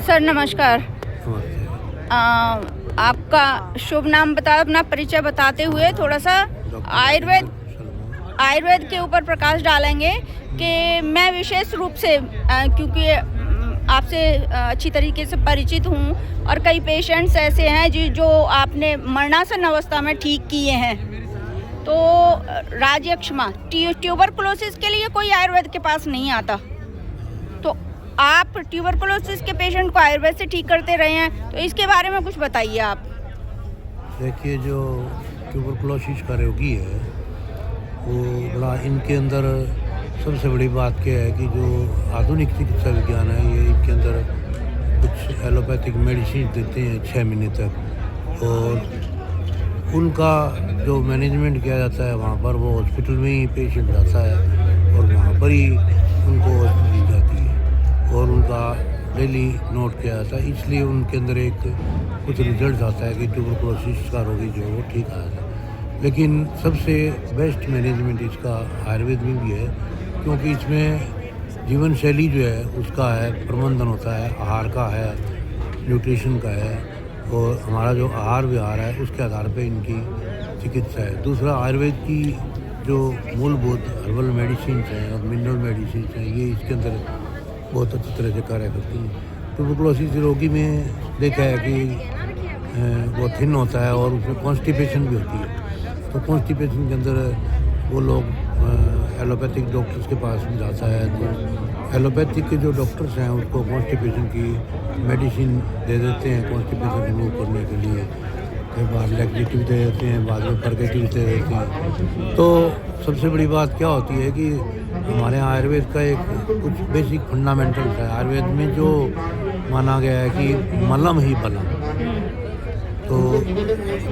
Sir नमस्कार। नमस्ते। आपका शुभ नाम बता, अपना परिचय बताते हुए थोड़ा सा आयुर्वेद के ऊपर प्रकाश डालेंगे कि मैं विशेष रूप से क्योंकि आपसे अच्छी तरीके से परिचित हूँ और कई पेशेंट्स ऐसे हैं जो आपने मरणासन अवस्था में ठीक किए हैं। तो राज्यक्षमा ट्यूबरकुलोसिस के लिए कोई आयुर्वेद के पास नहीं आता, तो आप ट्यूबरकुलोसिस के पेशेंट को आयुर्वेद से ठीक करते रहे हैं, तो इसके बारे में कुछ बताइए आप। देखिए, जो ट्यूबरकुलोसिस का रोगी है वो बड़ा, इनके अंदर सबसे बड़ी बात क्या है कि जो आधुनिक चिकित्सा विज्ञान है ये इनके अंदर कुछ एलोपैथिक मेडिसिन देते हैं 6 महीने तक, और उनका जो मैनेजमेंट किया जाता है वहाँ पर वो हॉस्पिटल में ही पेशेंट जाता है और वहाँ पर ही उनको दी जाती है और उनका डेली नोट किया जाता है। इसलिए उनके अंदर एक कुछ रिजल्ट आता है कि ट्यूबरकुलोसिस का रोगी जो है वो ठीक आ जाता है। लेकिन सबसे बेस्ट मैनेजमेंट इसका आयुर्वेद में भी है, क्योंकि इसमें जीवन शैली जो है उसका है प्रबंधन होता है, आहार का है, न्यूट्रिशन का है, और हमारा जो आहार विहार है उसके आधार पे इनकी चिकित्सा है। दूसरा, आयुर्वेद की जो मूलभूत हर्बल मेडिसिन हैं और मिनरल मेडिसिन हैं ये इसके अंदर बहुत अच्छी तरह से कार्य करती हैं। ट्यूबरकुलोसिस रोगी में देखा है कि वो थिन होता है और उसमें कॉन्स्टिपेशन भी होती है, तो कॉन्स्टिपेशन के अंदर वो लोग एलोपैथिक डॉक्टर्स के पास भी जाता है, तो एलोपैथिक के जो डॉक्टर्स हैं उसको कॉन्स्टिपेशन की मेडिसिन दे देते हैं कॉन्स्टिपेशन रिमूव करने के लिए। कई बार लैक्सेटिव दे देते हैं, बाद में परगेटिव दे देते हैं। तो सबसे बड़ी बात क्या होती है कि हमारे यहाँ आयुर्वेद का एक कुछ बेसिक फंडामेंटल्स है। आयुर्वेद में जो माना गया है कि मलम ही बलम, तो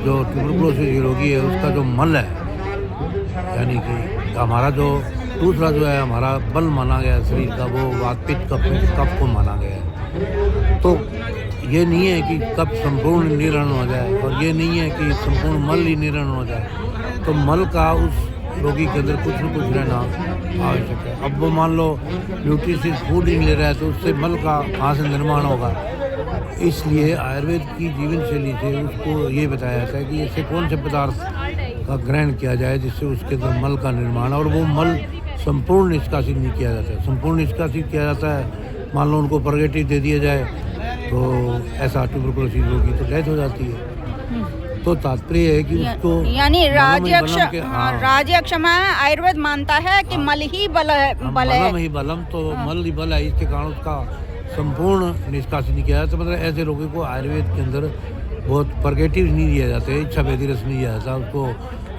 जो ट्यूबरकुलोसिस रोगी है उसका जो मल है, यानी कि हमारा जो दूसरा जो है हमारा बल माना गया है शरीर का, वो वातपित्त कफ को माना गया है। तो ये नहीं है कि कफ संपूर्ण निरण हो जाए और ये नहीं है कि संपूर्ण मल ही निरण हो जाए, तो मल का उस रोगी के अंदर कुछ न कुछ रहना आवश्यक है। अब वो मान लो न्यूट्रिशियस फूड ही ले रहा है तो उससे मल का कहाँ से निर्माण होगा। इसलिए आयुर्वेद की जीवन शैली से उसको ये बताया जाता है कि ऐसे कौन से पदार्थ का ग्रहण किया जाए जिससे उसके अंदर मल का निर्माण, और वो मल संपूर्ण निष्कासित नहीं किया जाता है। संपूर्ण निष्कासित किया जाता है, मान लो उनको परगेटिव दे दिया जाए तो ऐसा ट्यूबरकुलोसिस रोगी तो डेथ हो जाती है। तो तात्पर्य है कि उसको यानी राज्यक्षमा आयुर्वेद मानता है कि मल ही बल है, मलम ही बलम, तो मल ही बल है, इसके कारण उसका संपूर्ण निष्कासित नहीं किया जाता। मतलब ऐसे रोगी को आयुर्वेद के अंदर बहुत परगेटिव नहीं दिया जाता है, इच्छा भेदी रस नहीं दिया जाता उसको।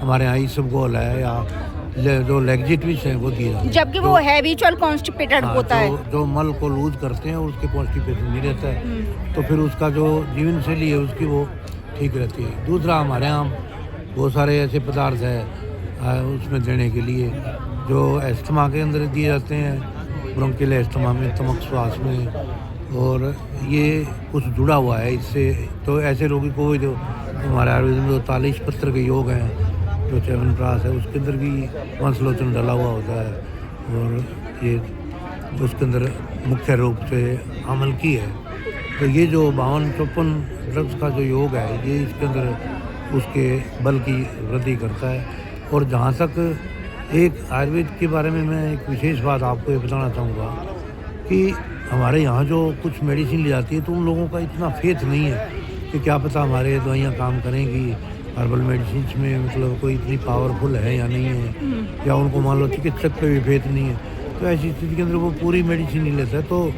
हमारे यहाँ इसबगोल है या जो लैक्सेटिव्स हैं वो दिए जाते हैं, जबकि वो हैबिचुअल कॉन्स्टिपेटेड होता है, जो मल को लूज करते हैं उसके कॉन्स्टिपेशन नहीं रहता है, तो फिर उसका जो जीवन शैली है उसकी वो ठीक रहती है। दूसरा, हमारे यहाँ बहुत सारे ऐसे पदार्थ है उसमें देने के लिए जो एस्थमा के अंदर दिए जाते हैं, ब्रोंकियल एस्थमा में, तमक श्वास में, और ये कुछ जुड़ा हुआ है इससे। तो ऐसे रोगी को जो हमारे आयुर्वेद में जो 43 पत्र के योग हैं, जो च्यवनप्राश है उसके अंदर भी वंशलोचन डला हुआ होता है, और ये उसके अंदर मुख्य रूप से अमल की है। तो ये जो 52-54 ड्रग्स का जो योग है ये इसके अंदर उसके बल की वृद्धि करता है। और जहाँ तक एक आयुर्वेद के बारे में मैं एक विशेष बात आपको ये बताना चाहूँगा कि हमारे यहाँ जो कुछ मेडिसिन ली जाती है तो उन लोगों का इतना फेथ नहीं है कि क्या पता हमारे दवाइयाँ काम करेंगी, हर्बल मेडिसिन में मतलब कोई इतनी पावरफुल है या नहीं है, या उनको मान लो चिकित्सक पे भी फेथ नहीं है, तो ऐसी स्थिति के अंदर वो पूरी मेडिसिन नहीं लेता है। तो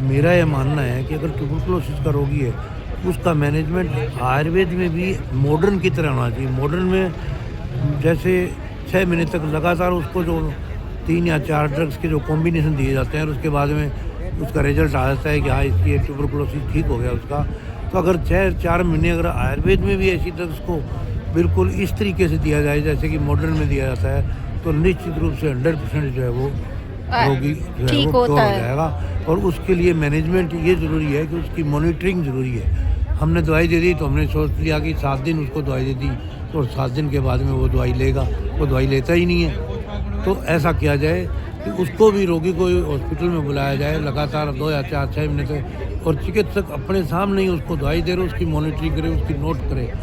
मेरा यह मानना है कि अगर ट्यूबरकुलोसिस का रोगी है उसका मैनेजमेंट आयुर्वेद में भी मॉडर्न की तरह होना चाहिए। मॉडर्न में जैसे 6 महीने तक लगातार उसको जो 3 या 4 ड्रग्स के जो कॉम्बिनेशन दिए जाते हैं और उसके बाद में उसका रिजल्ट आ जाता है कि हाँ इसकी ट्यूबरकुलोसिस ठीक हो गया उसका, तो अगर 4 महीने अगर आयुर्वेद में भी ऐसी ड्रग्स को बिल्कुल इस तरीके से दिया जाए जैसे कि मॉडर्न में दिया जाता है, तो निश्चित रूप से 100% जो है वो रोगी जो है वो क्योर हो जाएगा। और उसके लिए मैनेजमेंट ये ज़रूरी है कि उसकी मॉनिटरिंग ज़रूरी है। हमने दवाई दे दी तो हमने सोच लिया कि 7 दिन उसको दवाई दे दी और 7 दिन के बाद में वो दवाई लेगा, वो दवाई लेता ही नहीं है। तो ऐसा किया जाए कि उसको भी रोगी को हॉस्पिटल में बुलाया जाए लगातार 2 या 4-6 महीने तक, और चिकित्सक अपने सामने ही उसको दवाई दे रहे, उसकी मॉनिटरिंग करे, उसकी नोट करे।